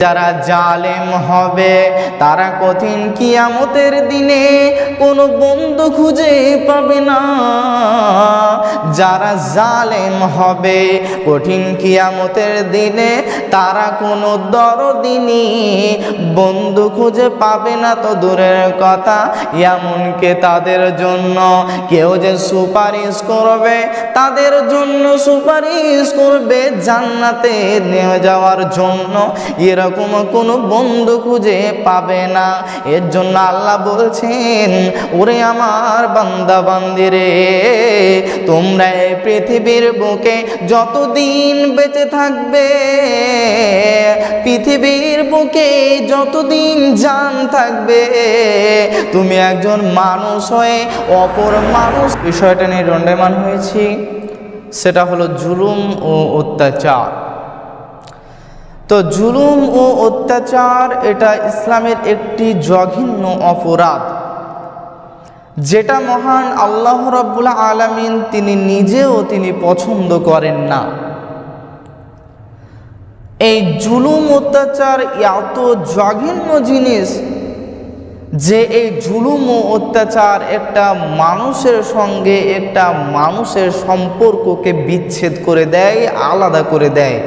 যারা জালেম হবে তারা কঠিন কিয়ামতের দিনে কোনো বন্ধু খুঁজে পাবে না। যারা জালেম হবে কঠিন কিয়ামতের দিনে তারা কোনো দরদিনী বন্ধু খুঁজে পাবে না তো দূরের কথা, এমনকি তাদের জন্য কেউ যে সুপারিশ করবে, তাদের জন্য সুপারিশ করবে জান্নাতে নিয়ে যাওয়ার জন্য, এরকম কোনো বন্ধু খুঁজে পাবে না। এর জন্য আল্লাহ বলছেন, ওরে আমার বান্দা বান্দিরে, তোমরা এই পৃথিবীর বুকে যতদিন বেঁচে থাকবে, পৃথিবীর বুকে যতদিন জান থাকবে, তুমি একজন মানুষ হয়ে অপর মানুষ বিষয়টা নিয়ে দণ্ডায়মান হয়েছি, সেটা হলো জুলুম ও অত্যাচার। তো জুলুম ও অত্যাচার এটা ইসলামের একটি জঘন্য অপরাধ, যেটা মহান আল্লাহ রাব্বুল আলামিন তিনি নিজেও তিনি পছন্দ করেন না। এই জুলুম অত্যাচার এত জঘন্য জিনিস যে এই জুলুম ও অত্যাচার একটা মানুষের সঙ্গে একটা মানুষের সম্পর্ককে বিচ্ছেদ করে দেয়, আলাদা করে দেয়।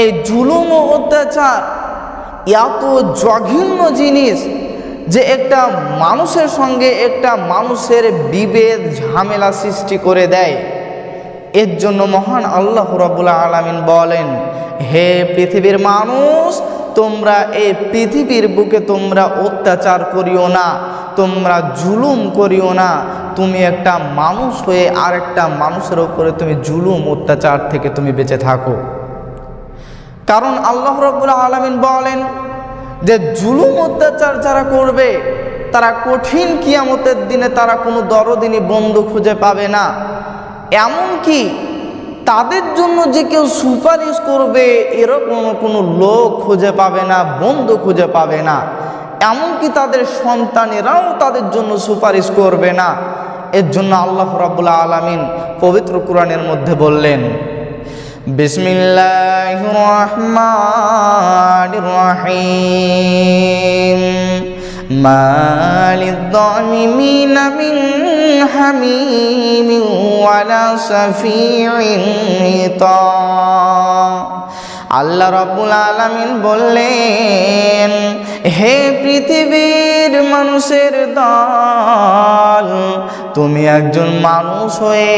এই জুলুম ও অত্যাচার এত জঘন্য জিনিস যে একটা মানুষের সঙ্গে একটা মানুষের বিভেদ ঝামেলা সৃষ্টি করে দেয়। এর জন্য মহান আল্লাহ রাব্বুল আলামিন বলেন, হে পৃথিবীর মানুষ, তোমরা এই পৃথিবীর বুকে তোমরা অত্যাচার করিও না, তোমরা জুলুম করিও না। তুমি একটা মানুষ হয়ে আরেকটা মানুষের উপরে তুমি জুলুম অত্যাচার থেকে তুমি বেঁচে থাকো। কারণ আল্লাহ রাব্বুল আলামিন বলেন যে জুলুম অত্যাচার যারা করবে তারা কঠিন কিয়ামতের দিনে তারা কোনো দরদিনী বন্ধু খুঁজে পাবে না। এমনকি তাদের জন্য যে কেউ সুপারিশ করবে এরকম কোনো লোক খুঁজে পাবে না, বন্ধু খুঁজে পাবে না। এমনকি তাদের সন্তানেরাও তাদের জন্য সুপারিশ করবে না। এর জন্য আল্লাহ রাব্বুল আলামিন পবিত্র কোরআনের মধ্যে বললেন, বিসমিল্লাহির রহমানির রহিম, মালিয-যালিমিনা মিন হামিমিন ওয়ালা শাফিঈন ইতাআ। আল্লাহ রাব্বুল আলামিন বললেন, হে পৃথিবীর মানুষের দল, তুমি একজন মানুষ হয়ে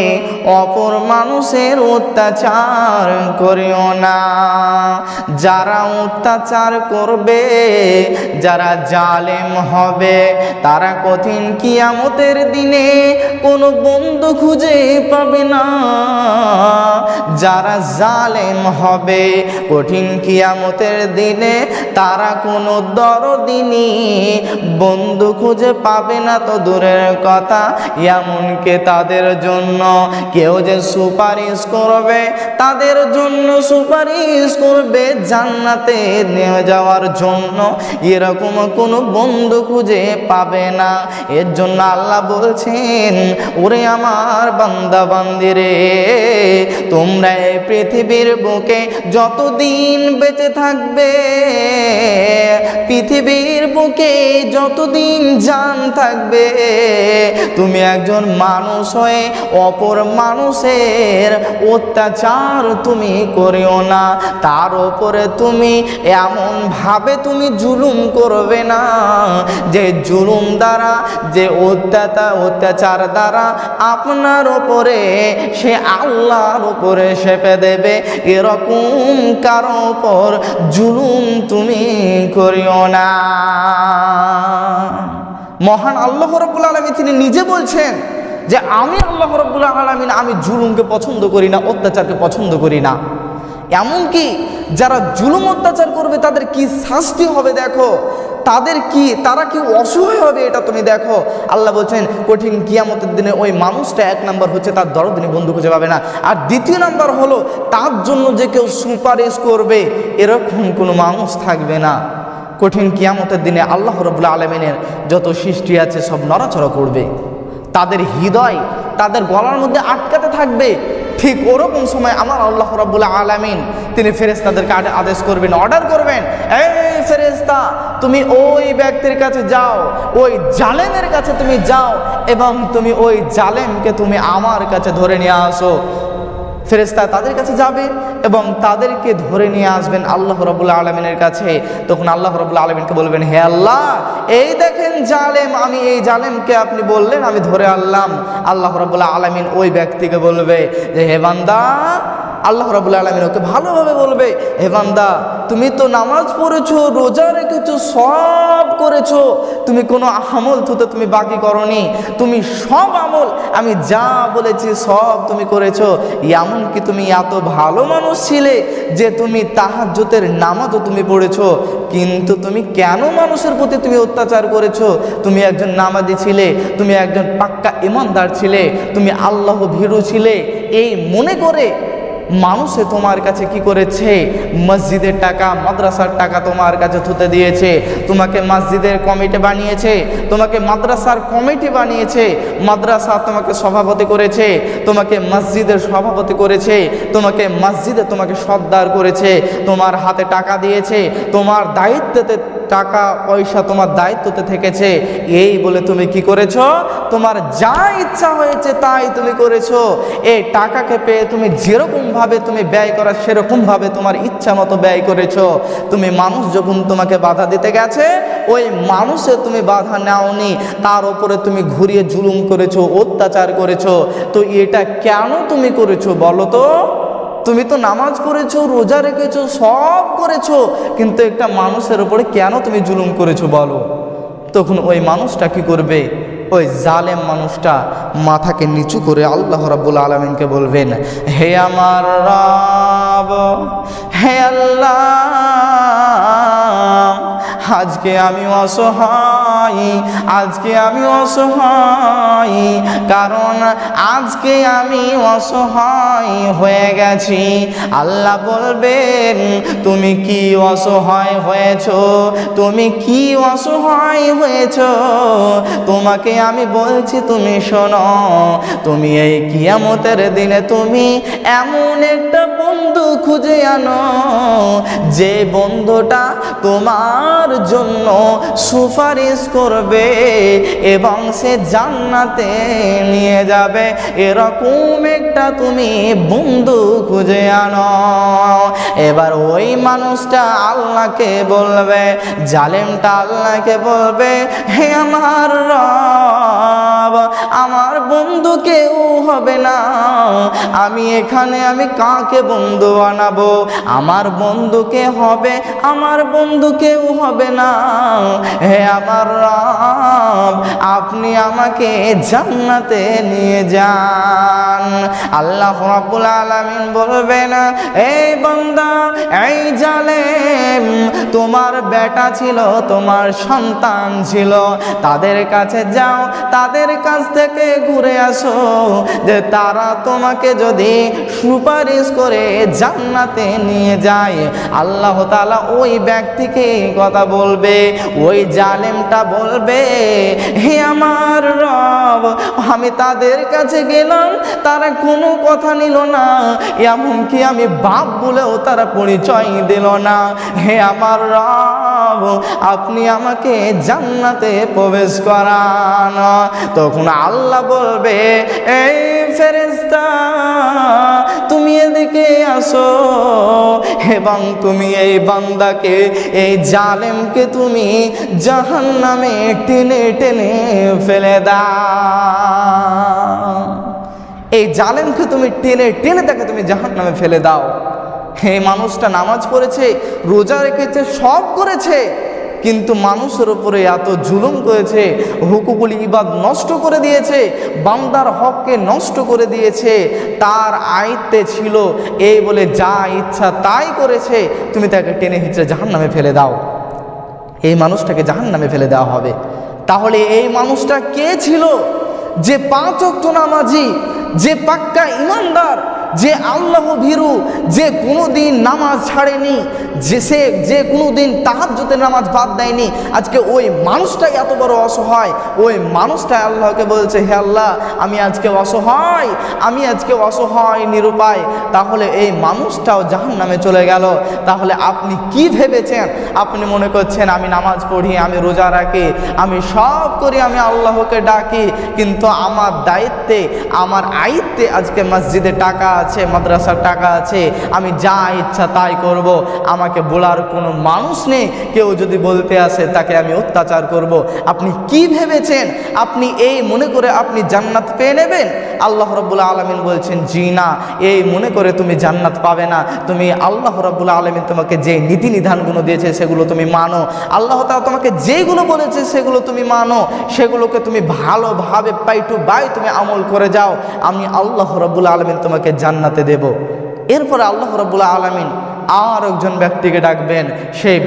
অপর মানুষের অত্যাচার করিও না। যারা অত্যাচার করবে, যারা জালেম হবে, তারা কঠিন কিয়ামতের দিনে কোনো বন্ধু খুঁজে পাবে না। যারা জালেম হবে কঠিন কিয়ামতের দিনে তারা কোনো দরদিনী বন্ধু খুঁজে পাবে না তো দূরের কথা, এমনকি তাদের জন্য কেউ যে সুপারিশ করবে, তাদের জন্য সুপারিশ করবে জান্নাতে নিয়ে যাওয়ার জন্য, এরকম কোনো বন্ধু খুঁজে পাবে না। এর জন্য আল্লাহ বলছেন, ওরে আমার বান্দা বান্দিরে, তোমরা এই পৃথিবীর বুকে যতদিন বেঁচে থাকবে, পৃথিবীর বুকে যতদিন জান থাকবে, তুমি একজন মানুষ হয়ে অপর মানুষের অত্যাচার তুমি করিও না। তার উপরে তুমি এমন ভাবে তুমি জুলুম করবে না যে জুলুম দ্বারা, যে অত্যাচার দ্বারা আপনার উপরে সে আল্লাহর উপরে চেপে দেবে, এরকম কারো উপর জুলুম তুমি করিও না। মহান আল্লাহ রাব্বুল আলামিন তিনি নিজে বলছেন যে আমি আল্লাহ রাব্বুল আলামিন আমি জুলুমকে পছন্দ করি না, অত্যাচারকে পছন্দ করি না। এমনকি যারা জুলুম অত্যাচার করবে তাদের কি শাস্তি হবে দেখো, তারা কি অসহায় হবে এটা তুমি দেখো। আল্লাহ বলছেন কঠিন কিয়ামতের দিনে ওই মানুষটা এক নাম্বার হচ্ছে তার দরদিনী বন্ধু খুঁজে পাবে না, আর দ্বিতীয় নাম্বার হলো তার জন্য যে কেউ সুপারিশ করবে এরকম কোনো মানুষ থাকবে না। কঠিন কিয়ামতের দিনে আল্লাহ রাব্বুল আলামিনের যত সৃষ্টি আছে সব নড়াচড়া করবে, তাদের হৃদয় তাদের গলার মধ্যে আটকাতে থাকবে। ঠিক ওরকম সময় আমার আল্লাহ রাব্বুল আলামিন তিনি ফেরেশতাদেরকে আদেশ করবেন, অর্ডার করবেন, এই ফেরেশতা তুমি ওই ব্যক্তির কাছে যাও, ওই জালেমের কাছে তুমি যাও এবং তুমি ওই জালেমকে তুমি আমার কাছে ধরে নিয়ে আসো। ফেরেশতা তাদের কাছে যাবে এবং তাদেরকে ধরে নিয়ে আসবেন আল্লাহ রাব্বুল আলামিনের কাছে। তখন আল্লাহ রাব্বুল আলামিনকে বলবেন, হে আল্লাহ, এই দেখেন জালেম, আমি এই জালেমকে আপনি বললেন আমি ধরে আনলাম। আল্লাহ রাব্বুল আলামিন ওই ব্যক্তিকে বলবে যে হে বান্দা, আল্লাহ রাব্বুল আলামিন ওকে ভালোভাবে বলবে, হে বান্দা তুমি তো নামাজ পড়েছো, রোজা রেখেছো, সব করেছো, তুমি কোনো আমল তো তুমি বাকি করনি, তুমি সব আমল আমি যা বলেছি সব তুমি করেছো। এমনকি তুমি এত ভালো মানুষ ছিলে যে তুমি তাহাজ্জুদের নামাজও তুমি পড়েছো, কিন্তু তুমি কেন মানুষের প্রতি তুমি অত্যাচার করেছো? তুমি একজন নামাজি ছিলে, তুমি একজন পাক্কা ঈমানদার ছিলে, তুমি আল্লাহ ভীরু ছিলে, এই মনে করে মানুষে তোমার কাছে কি করেছে? মসজিদের টাকা, মাদ্রাসার টাকা তোমার কাছে থুতে দিয়েছে, তোমাকে মসজিদের কমিটি বানিয়েছে, তোমাকে মাদ্রাসার কমিটি বানিয়েছে, মাদ্রাসা তোমাকে সভাপতি করেছে, তোমাকে মসজিদের সভাপতি করেছে, তোমাকে মসজিদে তোমাকে সর্দার করেছে, তোমার হাতে টাকা দিয়েছে, তোমার দায়িত্বতে টাকা পয়সা তোমার দায়িত্বতে থেকেছে। এই বলে তুমি কি করেছো? তোমার যা ইচ্ছা হয়েছে তাই তুমি করেছো। এই টাকাকে পেয়ে তুমি যেরকম ভাবে তুমি ব্যয় করা সেরকম ভাবে তোমার ইচ্ছা মতো ব্যয় করেছো। তুমি মানুষ যখন তোমাকে বাধা দিতে গেছে, ওই মানুষে তুমি বাধা নাওনি, তার উপরে তুমি ঘুরিয়ে জুলুম করেছো, অত্যাচার করেছো। তো এটা কেন তুমি করেছো বলো তো? তুমি তো নামাজ পড়েছো, রোজা রেখেছো, সব করেছো, কিন্তু একটা মানুষের উপরে কেন তুমি জুলুম করেছো বলো? তখন ওই মানুষটা কি করবে? ওই জালেম মানুষটা মাথাকে নিচু করে আল্লাহ রাব্বুল আলামিনকে বলবেন, হে আমার রব, হে আল্লাহ, আজকে আমি অসহায়, আজকে আমি অসহায়, কারণ আজকে আমি অসহায় হয়ে গেছি। আল্লাহ বলবেন, তুমি কি অসহায় হয়েছো? তুমি কি অসহায় হয়েছো? তোমাকে আমি বলছি, তুমি শোনো, তুমি এই কিয়ামতের দিনে তুমি এমন একটা বন্ধু খুঁজে আনো, যে বন্ধুটা তোমার জন্য সুপারিশ করবে এবং সে জান্নাতে নিয়ে যাবে। এরকম একটা তুমি বন্ধু খুঁজে আনো। এবার ওই মানুষটা আল্লাহকে বলবে, জালেমটা আল্লাহকে বলবে, হে আমার রব, আমার বন্ধু কেউ হবে না, আমি এখানে আমি কাকে বন্ধু বানাবো? আমার বন্ধুকে হবে, আমার বন্ধু কেউ হবে না। হে আমার রব, আপনি আমাকে জান্নাতে নিয়ে যান। আল্লাহ রাব্বুল আলামিন বলবেন, এই বান্দা, এই জালেম, তোমার বেটা ছিল, তোমার সন্তান ছিল, তাদের কাছে যাও, তাদের কাছ থেকে ঘুরে আসো, যে তারা তোমাকে যদি সুপারিশ করে জান্নাতে নিয়ে যায়। আল্লাহ তাআলা ওই ব্যক্তিকে কথা বলবে, ওই জালেমটা বলবে, হে আমার রব, আমি তাদের কাছে গেলাম, তারা কোনো কথা নিল না, এমনকি আমি বাপ বলেও তারা পরিচয় দিল না। হে আমার রব, আপনি আমাকে জান্নাতে প্রবেশ করান। তখন আল্লাহ বলবে, এই ফেরেশতা, তুমি এদিকে আসো এবং তুমি এই বান্দাকে, এই জালেমকে তুমি জাহান্নামে টেনে টেনে ফেলে দাও। এই জালেমকে তুমি টেনে টেনে তাকে তুমি জাহান্নামে ফেলে দাও। এই মানুষটা নামাজ পড়েছে, রোজা রেখেছে, সব করেছে, কিন্তু মানুষের উপরে এত জুলুম করেছে, হুকুকুল ইবাদ নষ্ট করে দিয়েছে, বান্দার হককে নষ্ট করে দিয়েছে, তার আয়ত্তে ছিল এই বলে যা ইচ্ছা তাই করেছে। তুমি তাকে টেনে হিঁচড়ে জাহান্নামে ফেলে দাও। এই মানুষটাকে জাহান্নামে ফেলে দেওয়া হবে। তাহলে এই মানুষটা কে ছিল? যে 5 ওয়াক্ত নামাজি, যে পাক্কা ঈমানদার, যে আল্লাহ ভীরু, যে কোনোদিন নামাজ ছাড়েনি, যে কোনোদিন তাহাজ্জুদের নামাজ বাদ দেয়নি, আজকে ওই মানুষটাই এত বড় অসহায়। ওই মানুষটাই আল্লাহকে বলছে, হে আল্লাহ আমি আজকে অসহায় নিরুপায়। তাহলে এই মানুষটাও জাহান্নামে চলে গেল। তাহলে আপনি কি ভেবেছেন? আপনি মনে করছেন আমি নামাজ পড়ি, আমি রোজা রাখি, আমি সব করি, আমি আল্লাহকে ডাকি, কিন্তু আমার দায়িত্বে, আমার আয়ত্তে আজকে মসজিদে টাকা আছে, মাদ্রাসার টাকা আছে, আমি যা ইচ্ছা তাই করব, আমাকে বলার কোনো মানুষ নেই। কেউ যদি বলতে আসে তাকে আমি অত্যাচার করব। আপনি কি ভেবেছেন? আপনি এই মনে করে আপনি জান্নাত পেয়ে নেবেন? আল্লাহ রাব্বুল আলামিন বলছেন, জি না, এই মনে করে তুমি জান্নাত পাবে না। তুমি আল্লাহ রাব্বুল আলামিন তোমাকে যে নীতি নিধানগুলো দিয়েছে সেগুলো তুমি মানো, আল্লাহ তাআলা তোমাকে যেগুলো বলেছে সেগুলো তুমি মানো, সেগুলোকে তুমি ভালোভাবে বাই টু বাই তুমি আমল করে যাও, আমি আল্লাহ রাব্বুল আলামিন তোমাকে জান্নাতে দেব। এরপরে আল্লাহ রাব্বুল আলামিন আর একজন ব্যক্তিকে ডাকবেন। সেই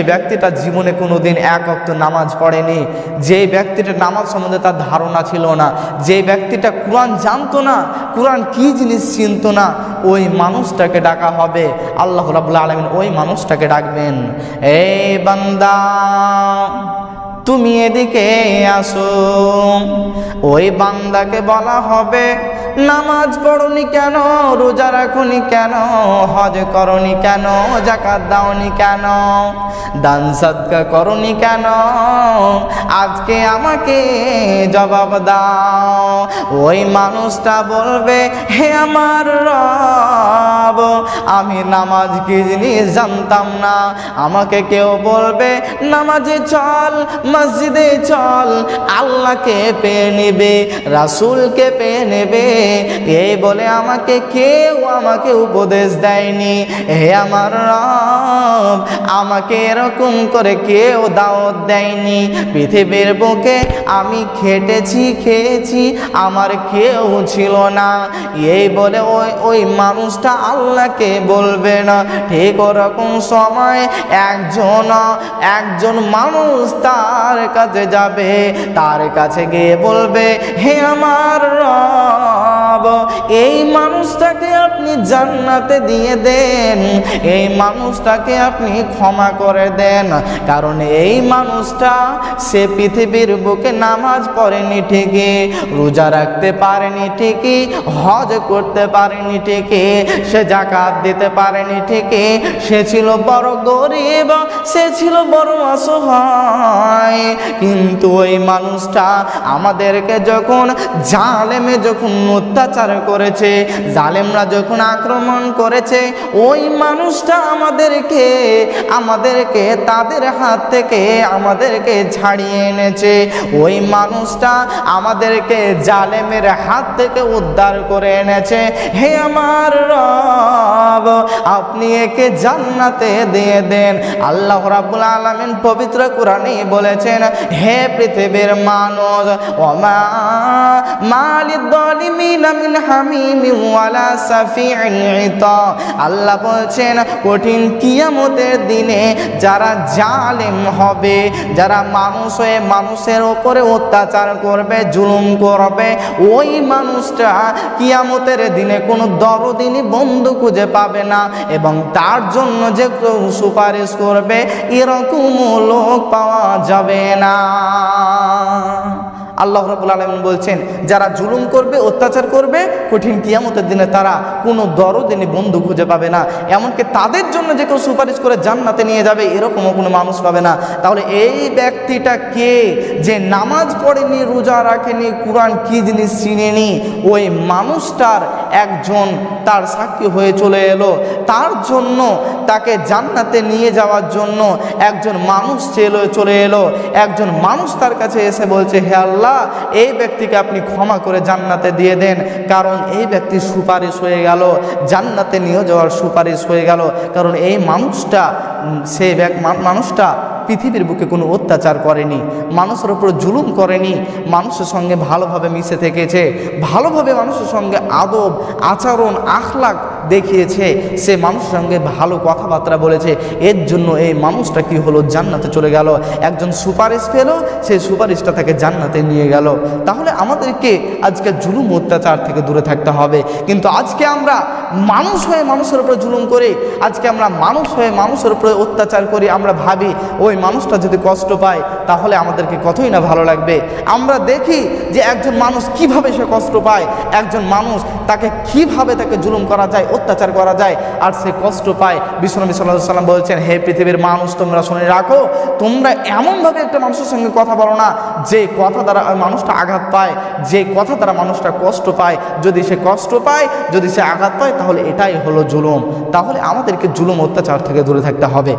ব্যক্তিটা জীবনে কোনোদিন এক ওয়াক্ত নামাজ পড়েনি, যে ব্যক্তিটা নামাজ সম্বন্ধে তার ধারণা ছিল না, যে ব্যক্তিটা কোরআন জানতো না, কোরআন কি জিনিস চিনতো না, ওই মানুষটাকে ডাকা হবে। আল্লাহ রাব্বুল আলামিন ওই মানুষটাকে ডাকবেন, এই বান্দা তুমি এদিকে আসো। ওই বান্দাকে বলা হবে, নামাজ পড়নি কেন, রোজা রাখনি কেন, হজ করনি কেন, যাকাত দাওনি কেন, দান সাদকা করনি কেন, আজকে আমাকে জবাব দাও। ওই মানুষটা বলবে, হে আমার রব, আমি নামাজ কি জিনিস জানতাম না। আমাকে কেউ বলবে নামাজে চল, মসজিদে চল, আল্লাহকে পেয়ে নেবে, রাসূলকে পেয়ে নেবে, এই বলে আমাকে উপদেশ দেয়নি। হে আমার রব, আমাকে এরকম করে কেউ দাওয়াত দেয়নি। পৃথিবীর বুকে আমি খেটেছি, খেয়েছি, আমার কেউ ছিল না, এই বলে ওই মানুষটা আল্লাহকে বলবে না। ঠিক ওরকম সময় একজন মানুষ তার কাছে যাবে, তার কাছে গিয়ে বলবে, হে আমার রব, এই মানুষটাকে আপনি জান্নাতে দিয়ে দেন, এই মানুষটাকে আপনি ক্ষমা করে দেন, কারণ এই মানুষটা সে পৃথিবীর বুকে নামাজ পড়েনি ঠিকই, রোজা রাখতে পারেনি ঠিকই, হজ করতে পারেনি ঠিকই, সে যাকাত দিতে পারেনি ঠিকই, সে ছিল বড় গরিব, সে ছিল বড় অসহায়, কিন্তু ওই মানুষটা আমাদেরকে যখন অত্যাচার করেছে, জালেমরা যখন আক্রমণ করেছে, ওই মানুষটা আমাদেরকে তাদের হাত থেকে আমাদেরকে ছাড়িয়ে এনেছে, ওই মানুষটা আমাদেরকে জালেমের হাত থেকে উদ্ধার করে এনেছে। হে আমার রব, আপনি একে জান্নাতে দিয়ে দেন। আল্লাহ রাব্বুল আলামিন পবিত্র কোরআনে বলেছেন, হে পৃথিবীর মানুষ, ওমা মালিদ যালিমিনা মিন হামিমিন ওয়ালা সাফিইন ইতা। আল্লাহ বলছেন, কঠিন কিয়ামতের দিনে যারা জালেম হবে, যারা মানুষের উপরে অত্যাচার করবে, জুলুম করবে, ওই মানুষটা কিয়ামতের দিনে কোনো দরদিনী বন্ধু খুঁজে পাবে না, এবং তার জন্য যে কেউ সুপারিশ করবে এরকম লোক পাওয়া যাবে না। আল্লাহ রাব্বুল আলামিন বলছেন, যারা জুলুম করবে, অত্যাচার করবে, কঠিন কিয়ামতের দিনে তারা কোনো দরদিনী বন্ধু খুঁজে পাবে না, এমনকি তাদের জন্য যে কেউ সুপারিশ করে জান্নাতে নিয়ে যাবে এরকমও কোনো মানুষ পাবে না। তাহলে এই ব্যক্তিটা কে? যে নামাজ পড়েনি, রোজা রাখেনি, কোরআন কি জিনিস চিনেনি, ওই মানুষটার একজন তার সাক্ষী হয়ে চলে এলো, তার জন্য তাকে জান্নাতে নিয়ে যাওয়ার জন্য একজন মানুষ চলে এলো, একজন মানুষ তার কাছে এসে বলছে, হে আল্লাহ, এই ব্যক্তিকে আপনি ক্ষমা করে জান্নাতে দিয়ে দেন, কারণ এই ব্যক্তির সুপারিশ হয়ে গেল, জান্নাতে নিয়ে যাওয়ার সুপারিশ হয়ে গেল, কারণ এই মানুষটা পৃথিবীর বুকে কোনো অত্যাচার করেনি, মানুষের উপর জুলুম করেনি, মানুষের সঙ্গে ভালোভাবে মিশে থেকেছে, ভালোভাবে মানুষের সঙ্গে আদব, আচরণ, আখলাক দেখিয়েছে, সে মানুষের সঙ্গে ভালো কথাবার্তা বলেছে, এর জন্য এই মানুষটা কি হলো, জান্নাতে চলে গেল। একজন সুপারিশ পেল, সেই সুপারিশটা তাকে জান্নাতে নিয়ে গেল। তাহলে আমাদেরকে আজকে জুলুম অত্যাচার থেকে দূরে থাকতে হবে। কিন্তু আজকে আমরা মানুষ হয়ে মানুষের উপরে জুলুম করি, আজকে আমরা মানুষ হয়ে মানুষের উপরে অত্যাচার করি। আমরা ভাবি ওই মানুষটা যদি কষ্ট পায় তাহলে আমাদেরকে কতই না ভালো লাগবে। আমরা দেখি যে একজন মানুষ কিভাবে সে কষ্ট পায়, একজন মানুষ তাকে কিভাবে তাকে জুলুম করা যায়, অত্যাচার করা যায়, আর সে কষ্ট পায়। বিশ্বনবী সাল্লাল্লাহু আলাইহি ওয়াসাল্লাম বলছেন, হে পৃথিবীর মানুষ, তোমরা শুনে রাখো, তোমরা এমনভাবে একটা মানুষের সঙ্গে কথা বলো না যে কথা দ্বারা মানুষটা আঘাত পায়, যে কথা দ্বারা মানুষটা কষ্ট পায়। যদি সে কষ্ট পায়, যদি সে আঘাত পায়, তাহলে এটাই হলো জুলুম। তাহলে আমাদেরকে জুলুম অত্যাচার থেকে দূরে থাকতে হবে।